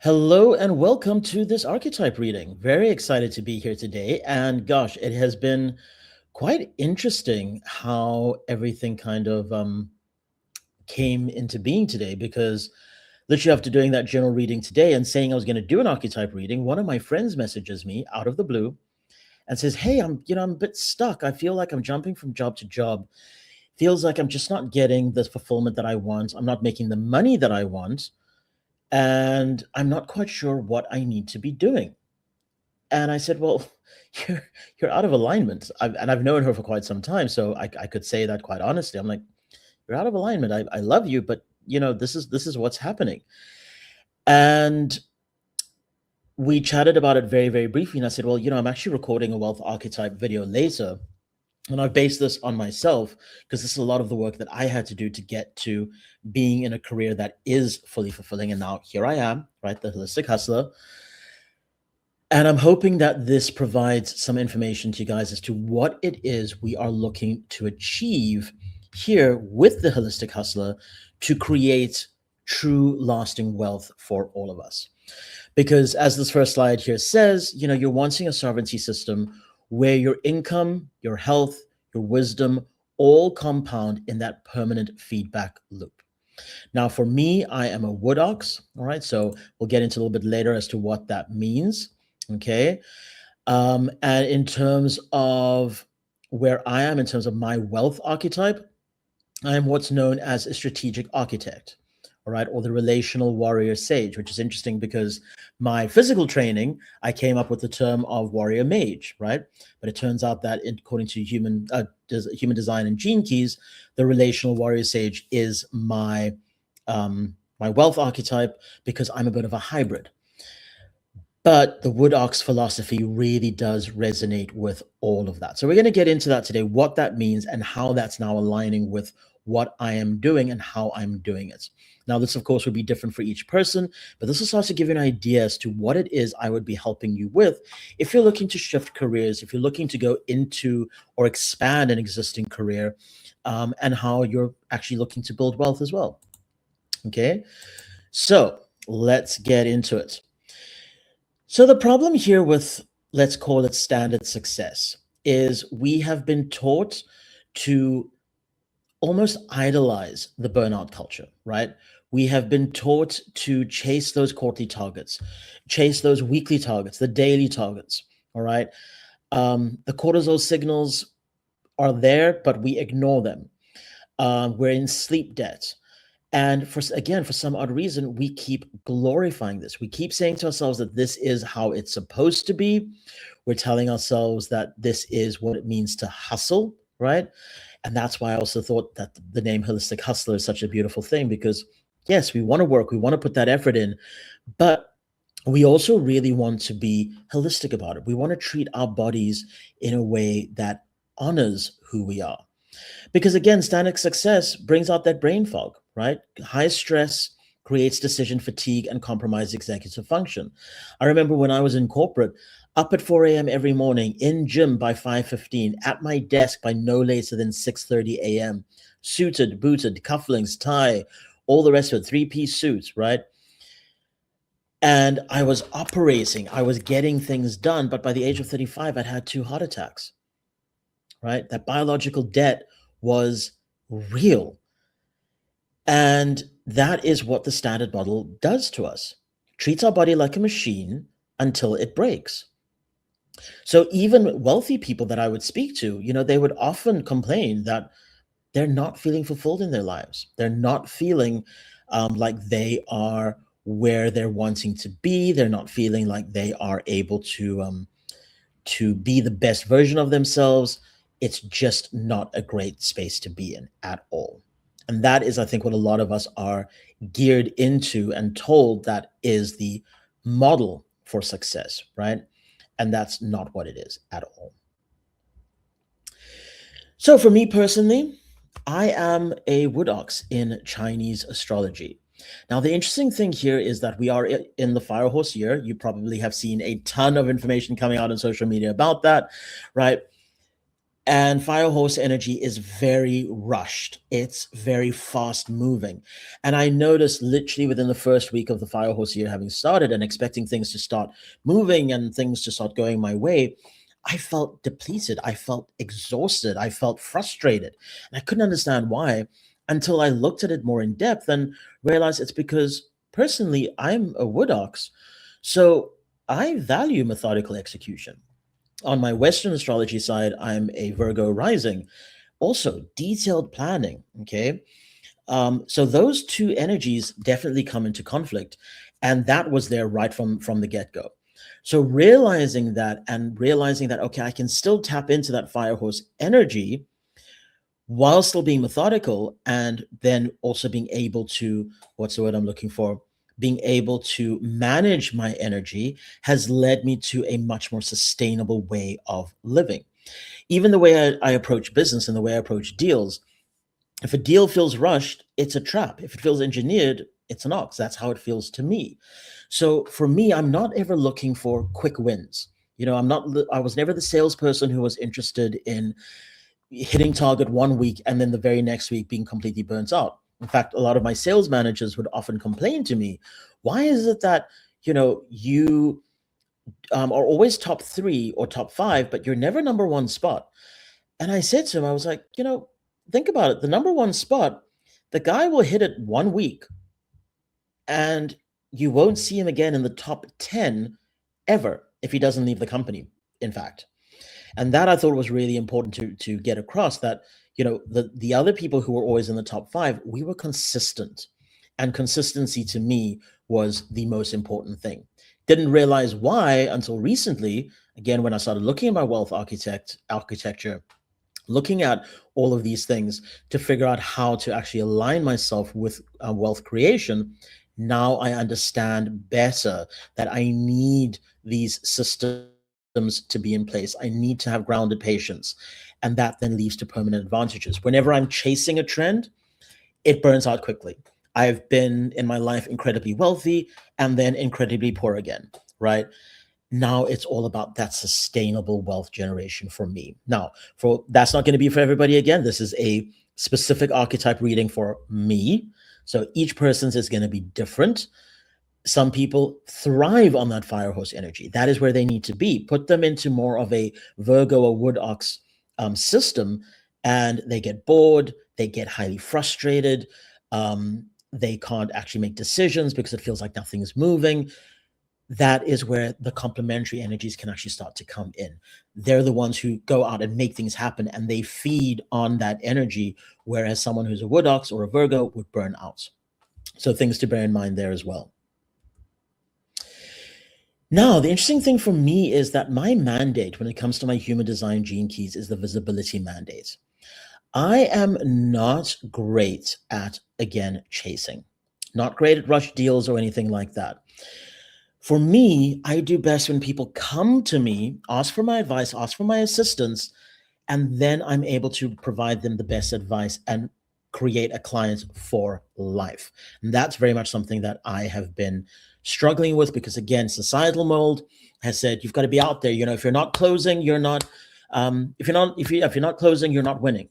Hello and welcome to this archetype reading. Very excited to be here today. And gosh, it has been quite interesting how everything kind of came into being today because literally after doing that journal reading today and saying I was going to do an archetype reading, one of my friends messages me out of the blue and says, "Hey, I'm a bit stuck. I feel like I'm jumping from job to job. Feels like I'm just not getting the fulfillment that I want. I'm not making the money that I want. And I'm not quite sure what I need to be doing." And I said, "Well, you're you're out of alignment." I've known her for quite some time, so I could say that quite honestly. I'm like, "You're out of alignment. I love you, but this is what's happening." And we chatted about it very, very briefly. And I said, "Well, I'm actually recording a wealth archetype video later. And I've based this on myself because this is a lot of the work that I had to do to get to being in a career that is fully fulfilling. And now here I am, right? The holistic hustler. And I'm hoping that this provides some information to you guys as to what it is we are looking to achieve here with the holistic hustler to create true lasting wealth for all of us. Because as this first slide here says, you're wanting a sovereignty system where your income, your health, your wisdom all compound in that permanent feedback loop. Now, for me, I am a wood ox. All right. So we'll get into a little bit later as to what that means. Okay. And in terms of where I am, in terms of my wealth archetype, I am what's known as a strategic architect, all right, or the relational warrior sage, which is interesting because my physical training, I came up with the term of warrior mage, right? But it turns out that according to human design and gene keys, the relational warrior sage is my wealth archetype because I'm a bit of a hybrid. But the wood ox philosophy really does resonate with all of that. So we're going to get into that today, what that means and how that's now aligning with what I am doing and how I'm doing it. Now, this, of course, would be different for each person, but this will start to give you an idea as to what it is I would be helping you with if you're looking to shift careers, if you're looking to go into or expand an existing career, and how you're actually looking to build wealth as well. Okay, so let's get into it. So the problem here with, let's call it standard success, is we have been taught to almost idolize the burnout culture, right? We have been taught to chase those quarterly targets, chase those weekly targets, the daily targets, all right? The cortisol signals are there, but we ignore them. We're in sleep debt. And for some odd reason, we keep glorifying this. We keep saying to ourselves that this is how it's supposed to be. We're telling ourselves that this is what it means to hustle, right? And that's why I also thought that the name Holistic Hustler is such a beautiful thing because, yes, we want to work, we want to put that effort in, but we also really want to be holistic about it. We want to treat our bodies in a way that honors who we are. Because again, standard success brings out that brain fog, right? High stress creates decision fatigue and compromised executive function. I remember when I was in corporate, up at 4 a.m. every morning, in gym by 5:15, at my desk by no later than 6:30 a.m., suited, booted, cufflinks, tie, all the rest of it, three-piece suits, right? And I was operating, I was getting things done, but by the age of 35, I'd had 2 heart attacks, right? That biological debt was real. And that is what the standard model does to us. Treats our body like a machine until it breaks. So even wealthy people that I would speak to, they would often complain that they're not feeling fulfilled in their lives. They're not feeling like they are where they're wanting to be. They're not feeling like they are able to be the best version of themselves. It's just not a great space to be in at all. And that is, I think, what a lot of us are geared into and told that is the model for success, right? And that's not what it is at all. So for me personally, I am a wood ox in Chinese astrology. Now, the interesting thing here is that we are in the fire horse year. You probably have seen a ton of information coming out on social media about that, right? And fire horse energy is very rushed. It's very fast moving. And I noticed literally within the first week of the fire horse year having started and expecting things to start moving and things to start going my way, I felt depleted. I felt exhausted. I felt frustrated. And I couldn't understand why until I looked at it more in depth and realized it's because personally, I'm a wood ox. So I value methodical execution. On my Western astrology side, I'm a Virgo rising. Also, detailed planning. Okay. So those two energies definitely come into conflict. And that was there right from the get go. So realizing that and realizing that, okay, I can still tap into that fire horse energy while still being methodical and then also being able to, what's the word I'm looking for? Being able to manage my energy has led me to a much more sustainable way of living. Even the way I approach business and the way I approach deals, if a deal feels rushed, it's a trap. If it feels engineered, it's an ox. That's how it feels to me. So for me, I'm not ever looking for quick wins. I was never the salesperson who was interested in hitting target one week and then the very next week being completely burnt out. In fact, a lot of my sales managers would often complain to me, why is it that, you are always top three or top five, but you're never number one spot? And I said to him, I was like, think about it. The number one spot, the guy will hit it one week and you won't see him again in the top 10 ever if he doesn't leave the company, in fact. And that I thought was really important to get across, that the other people who were always in the top five, we were consistent, and consistency to me was the most important thing. Didn't realize why until recently, again, when I started looking at my wealth architecture, looking at all of these things to figure out how to actually align myself with wealth creation. Now I understand better that I need these systems to be in place. I need to have grounded patience. And that then leads to permanent advantages. Whenever I'm chasing a trend, it burns out quickly. I've been in my life incredibly wealthy and then incredibly poor again, right? Now it's all about that sustainable wealth generation for me. Now, for that's not going to be for everybody again. This is a specific archetype reading for me. So each person's is going to be different. Some people thrive on that fire horse energy. That is where they need to be. Put them into more of a Virgo or wood ox system, and they get bored. They get highly frustrated. They can't actually make decisions because it feels like nothing's moving. That is where the complementary energies can actually start to come in. They're the ones who go out and make things happen and they feed on that energy, whereas someone who's a wood ox or a Virgo would burn out. So things to bear in mind there as well. Now, the interesting thing for me is that my mandate when it comes to my human design gene keys is the visibility mandate. I am not great at, again, chasing, not great at rush deals or anything like that. For me, I do best when people come to me, ask for my advice, ask for my assistance, and then I'm able to provide them the best advice and create a client for life. And that's very much something that I have been struggling with because, again, societal mold has said you've got to be out there. If you're not closing, you're not. If you're not closing, you're not winning.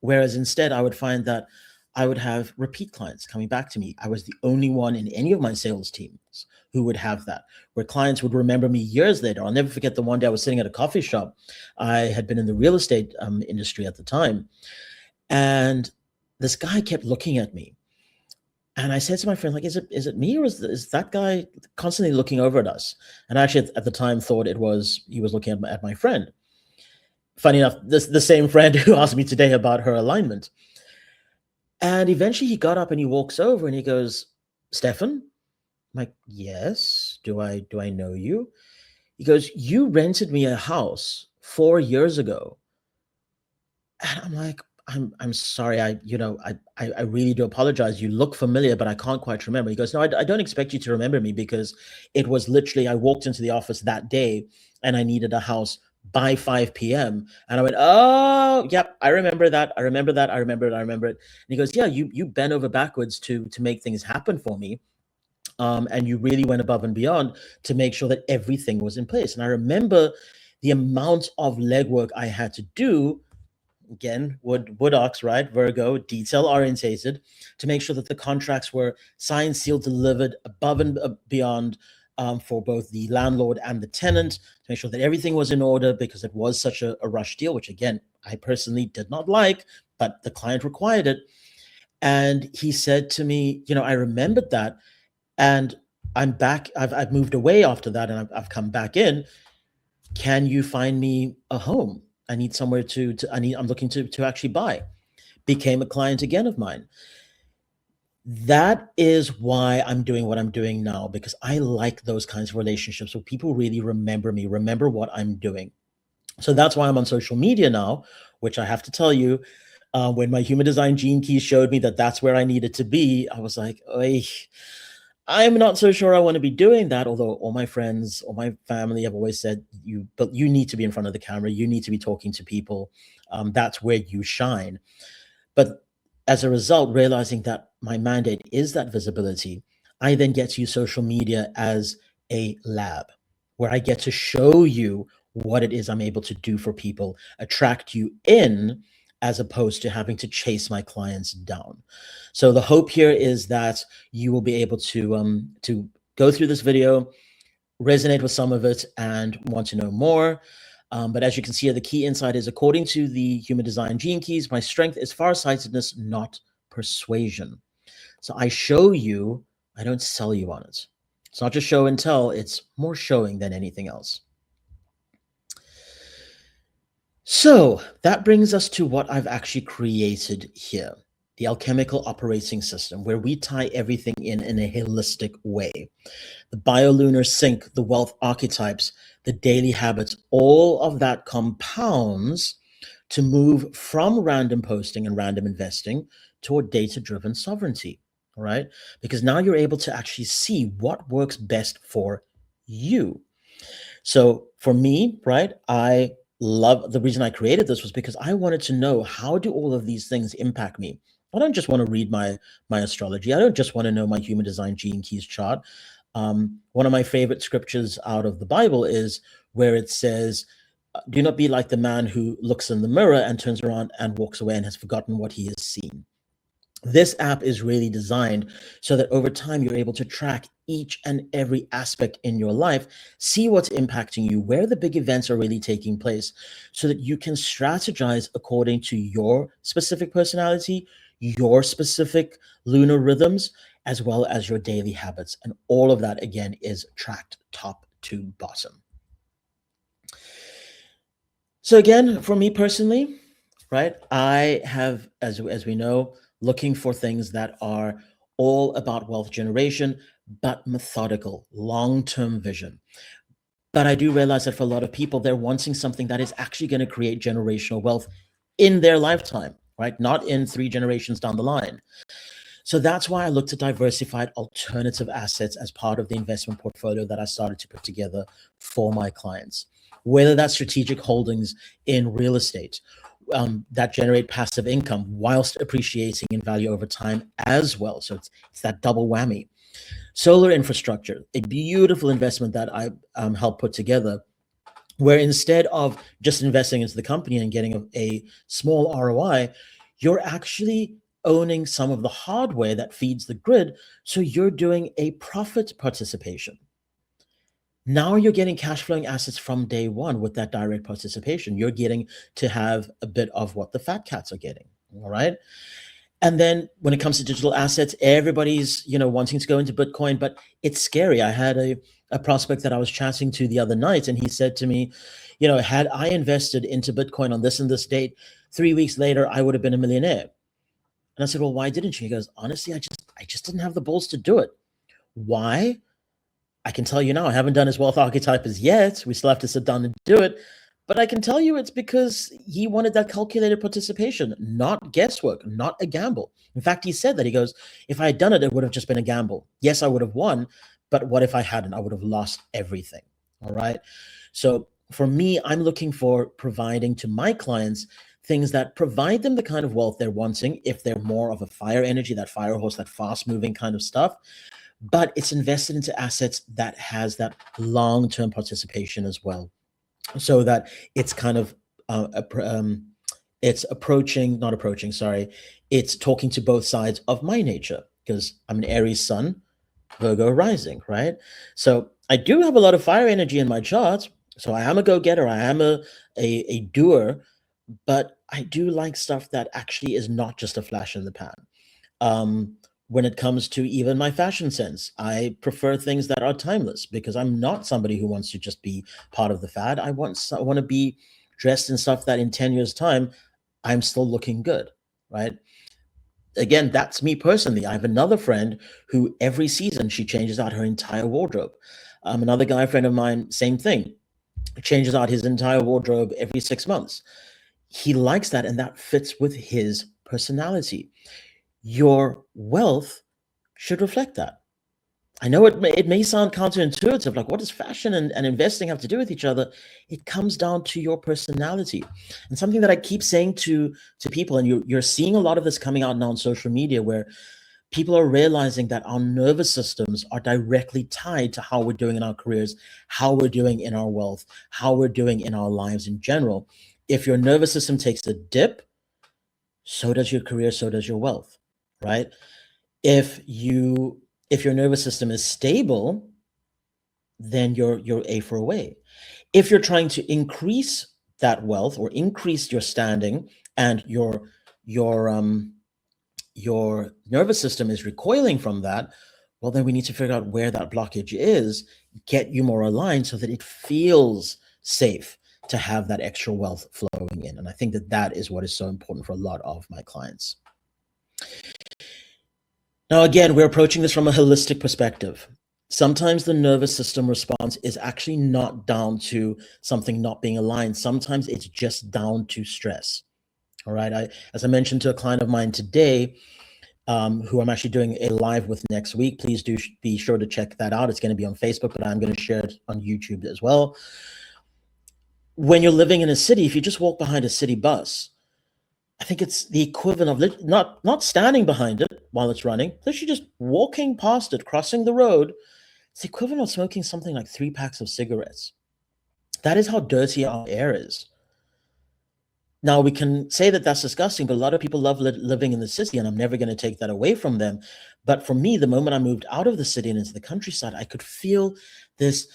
Whereas instead, I would find that I would have repeat clients coming back to me. I was the only one in any of my sales teams who would have that, where clients would remember me years later. I'll never forget the one day I was sitting at a coffee shop. I had been in the real estate industry at the time. And this guy kept looking at me. And I said to my friend, like, is it me or is that guy constantly looking over at us? And I actually at the time thought he was looking at my friend. Funny enough, the same friend who asked me today about her alignment. And eventually he got up and he walks over and he goes, Stefan? I'm like, yes. Do I know you? He goes, you rented me a house 4 years ago. And I'm like, I'm sorry. I really do apologize. You look familiar, but I can't quite remember. He goes, no, I don't expect you to remember me because it was literally, I walked into the office that day and I needed a house by 5 p.m. And I went, oh, yep, I remember that. I remember that. I remember it. I remember it. And he goes, yeah, you bent over backwards to make things happen for me. And you really went above and beyond to make sure that everything was in place. And I remember the amount of legwork I had to do, again, wood ox, right? Virgo, detail orientated, to make sure that the contracts were signed, sealed, delivered above and beyond, for both the landlord and the tenant, to make sure that everything was in order, because it was such a rush deal, which again, I personally did not like, but the client required it. And he said to me, I remembered that, and I'm back. I've moved away after that, and I've come back in. Can you find me a home? I need somewhere I'm looking to actually buy. Became a client again of mine. That is why I'm doing what I'm doing now, because I like those kinds of relationships where people really remember me, remember what I'm doing. So that's why I'm on social media now, which I have to tell you, when my human design gene keys showed me that that's where I needed to be, I was like, "Oy, I'm not so sure I want to be doing that." Although all my friends, all my family have always said, but you need to be in front of the camera. You need to be talking to people. That's where you shine. But as a result, realizing that my mandate is that visibility, I then get to use social media as a lab where I get to show you what it is I'm able to do for people, attract you in, as opposed to having to chase my clients down. So the hope here is that you will be able to go through this video, resonate with some of it, and want to know more. But as you can see here, the key insight is, according to the human design gene keys, my strength is farsightedness, not persuasion. So I show you, I don't sell you on it. It's not just show and tell, it's more showing than anything else. So that brings us to what I've actually created here, the alchemical operating system, where we tie everything in a holistic way. The biolunar sync, the wealth archetypes, the daily habits, all of that compounds to move from random posting and random investing toward data-driven sovereignty, all right? Because now you're able to actually see what works best for you. So for me, right, I love, the reason I created this was because I wanted to know, how do all of these things impact me? I don't just want to read my astrology. I don't just want to know my human design gene keys chart. One of my favorite scriptures out of the Bible is where it says, "Do not be like the man who looks in the mirror and turns around and walks away and has forgotten what he has seen." This app is really designed so that over time you're able to track each and every aspect in your life, see what's impacting you, where the big events are really taking place, so that you can strategize according to your specific personality, your specific lunar rhythms, as well as your daily habits. And all of that, again, is tracked top to bottom. So again, for me personally, right, I have, as we know, looking for things that are all about wealth generation, but methodical, long-term vision. But I do realize that for a lot of people, they're wanting something that is actually going to create generational wealth in their lifetime, right? Not in 3 generations down the line. So that's why I looked at diversified alternative assets as part of the investment portfolio that I started to put together for my clients, whether that's strategic holdings in real estate, that generate passive income whilst appreciating in value over time as well. So it's that double whammy. Solar infrastructure, a beautiful investment that I helped put together, where instead of just investing into the company and getting a small ROI, you're actually owning some of the hardware that feeds the grid. So you're doing a profit participation. Now you're getting cash flowing assets from day one with that direct participation. You're getting to have a bit of what the fat cats are getting. All right. And then when it comes to digital assets, everybody's, wanting to go into Bitcoin, but it's scary. I had a prospect that I was chatting to the other night, and he said to me, had I invested into Bitcoin on this and this date, 3 weeks later, I would have been a millionaire. And I said, well, why didn't you? He goes, honestly, I just didn't have the balls to do it. Why? I can tell you now, I haven't done his wealth archetype as yet. We still have to sit down and do it. But I can tell you it's because he wanted that calculated participation, not guesswork, not a gamble. In fact, he said that, he goes, if I had done it, it would have just been a gamble. Yes, I would have won, but what if I hadn't? I would have lost everything. All right. So for me, I'm looking for providing to my clients things that provide them the kind of wealth they're wanting, if they're more of a fire energy, that fire horse, that fast moving kind of stuff. But it's invested into assets that has that long-term participation as well. so that it's kind of it's not approaching, sorry, it's talking to both sides of my nature, because I'm an Aries sun, Virgo rising, right? So I do have a lot of fire energy in my chart. So I am a go-getter, I am a doer, but I do like stuff that actually is not just a flash in the pan. Um, when it comes to even my fashion sense, I prefer things that are timeless, because I'm not somebody who wants to just be part of the fad. I want to be dressed in stuff that in 10 years' time, I'm still looking good, right? Again, that's me personally. I have another friend who every season she changes out her entire wardrobe. Another guy friend of mine, same thing, changes out his entire wardrobe every 6 months. He likes that, and that fits with his personality. Your wealth should reflect that. I know it may sound counterintuitive, like what does fashion and investing have to do with each other? It comes down to your personality. And something that I keep saying to people, and you're seeing a lot of this coming out now on social media, where people are realizing that our nervous systems are directly tied to how we're doing in our careers, how we're doing in our wealth, how we're doing in our lives in general. If your nervous system takes a dip, so does your career, so does your wealth, right? If you if your nervous system is stable, then you're a for away. If you're trying to increase that wealth or increase your standing, and your your nervous system is recoiling from that, well, then we need to figure out where that blockage is, get you more aligned so that it feels safe to have that extra wealth flowing in. And I think that that is what is so important for a lot of my clients. Now, again, we're approaching this from a holistic perspective. Sometimes the nervous system response is actually not down to something not being aligned. Sometimes it's just down to stress. All right. As I mentioned to a client of mine today, who I'm actually doing a live with next week, please do be sure to check that out. It's going to be on Facebook, but I'm going to share it on YouTube as well. When you're living in a city, if you just walk behind a city bus, I think it's the equivalent of not standing behind it while it's running, literally just walking past it, crossing the road. It's the equivalent of smoking something like 3 packs of cigarettes. That is how dirty our air is. Now, we can say that that's disgusting, but a lot of people love living in the city, and I'm never going to take that away from them. But for me, the moment I moved out of the city and into the countryside, I could feel this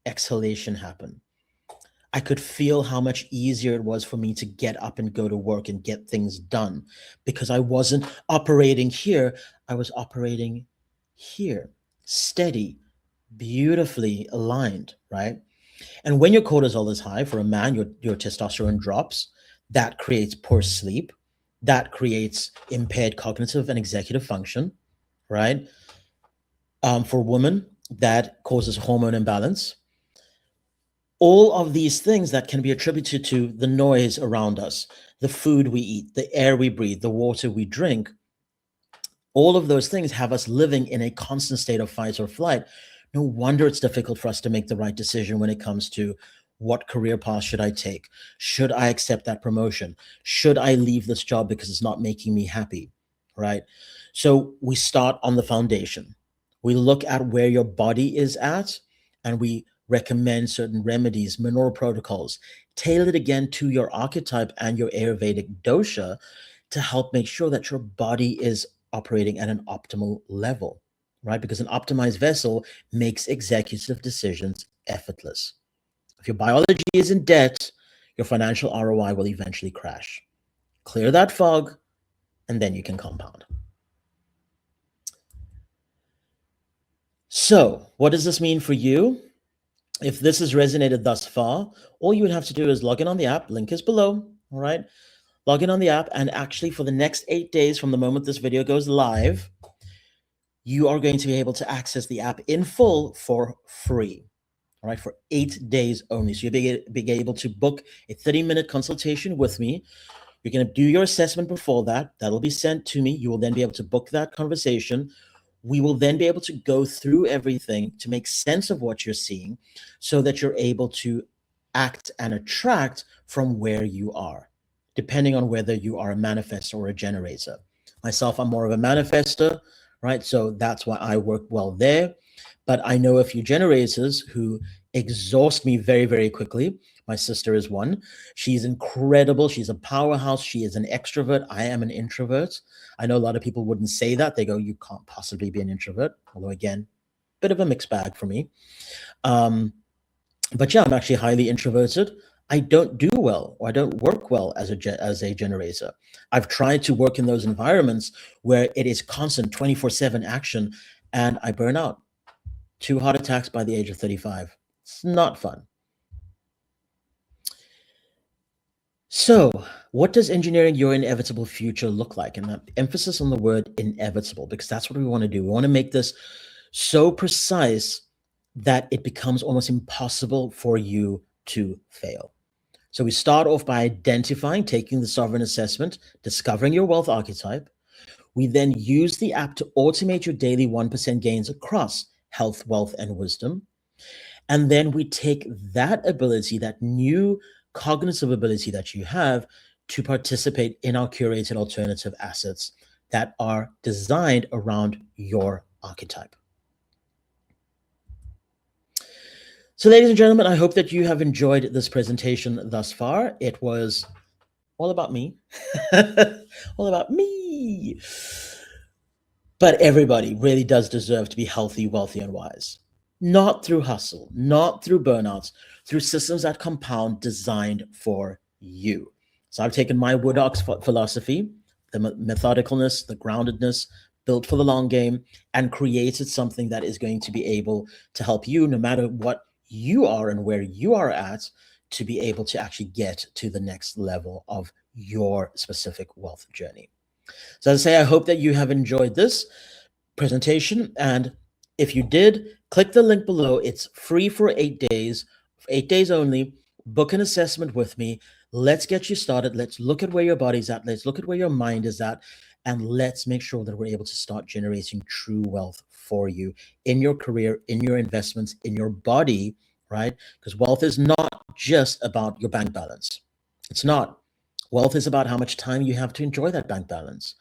exhalation happen. I could feel how much easier it was for me to get up and go to work and get things done, because I wasn't operating here. I was operating here, steady, beautifully aligned, right? And when your cortisol is high for a man, your testosterone drops. That creates poor sleep. That creates impaired cognitive and executive function, right? For women, that causes hormone imbalance. All of these things that can be attributed to the noise around us, the food we eat, the air we breathe, the water we drink, all of those things have us living in a constant state of fight or flight. No wonder it's difficult for us to make the right decision when it comes to what career path should I take? Should I accept that promotion? Should I leave this job because it's not making me happy? Right? So we start on the foundation. We look at where your body is at, and we recommend certain remedies, mineral protocols, tailored again to your archetype and your Ayurvedic dosha, to help make sure that your body is operating at an optimal level, right? Because an optimized vessel makes executive decisions effortless. If your biology is in debt, your financial ROI will eventually crash. Clear that fog, and then you can compound. So, what does this mean for you? If this has resonated thus far, all you would have to do is log in on the app. Link is below. All right. Log in on the app, and actually, for the next 8 days from the moment this video goes live, you are going to be able to access the app in full for free. All right, for 8 days only. So you'll be able to book a 30-minute consultation with me. You're going to do your assessment before that. That'll be sent to me. You will then be able to book that conversation. We will then be able to go through everything to make sense of what you're seeing, so that you're able to act and attract from where you are, depending on whether you are a manifestor or a generator. Myself, I'm more of a manifestor, right? So that's why I work well there. But I know a few generators who exhaust me very, very quickly. My sister is one. She's incredible. She's a powerhouse. She is an extrovert. I am an introvert. I know a lot of people wouldn't say that. They go, you can't possibly be an introvert. Although, again, bit of a mixed bag for me. But yeah, I'm actually highly introverted. I don't do well, or I don't work well as a generator. I've tried to work in those environments where it is constant 24/7 action, and I burn out. 2 heart attacks by the age of 35. It's not fun. So, what does engineering your inevitable future look like? And that emphasis on the word inevitable, because that's what we want to do. We want to make this so precise that it becomes almost impossible for you to fail. So we start off by identifying, taking the sovereign assessment, discovering your wealth archetype. We then use the app to automate your daily 1% gains across health, wealth, and wisdom. And then we take that ability, that new cognitive ability that you have, to participate in our curated alternative assets that are designed around your archetype. So, ladies and gentlemen, I hope that you have enjoyed this presentation thus far. It was all about me, all about me. But everybody really does deserve to be healthy, wealthy, and wise. Not through hustle, not through burnouts, through systems that compound designed for you. So I've taken my Wood Ox philosophy, the methodicalness, the groundedness, built for the long game, and created something that is going to be able to help you, no matter what you are and where you are at, to be able to actually get to the next level of your specific wealth journey. So as I say, I hope that you have enjoyed this presentation. And if you did, click the link below. It's free for 8 days only. Book an assessment with me. Let's get you started. Let's look at where your body's at. Let's look at where your mind is at. And let's make sure that we're able to start generating true wealth for you in your career, in your investments, in your body, right? Because wealth is not just about your bank balance. It's not. Wealth is about how much time you have to enjoy that bank balance.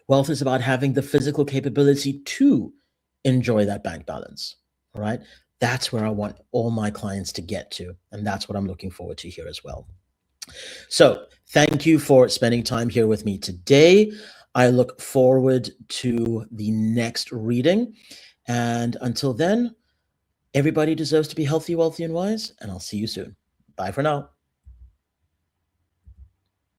Wealth is about having the physical capability to enjoy that bank balance. All right. That's where I want all my clients to get to. And that's what I'm looking forward to here as well. So thank you for spending time here with me today. I look forward to the next reading. And until then, everybody deserves to be healthy, wealthy, and wise. And I'll see you soon. Bye for now.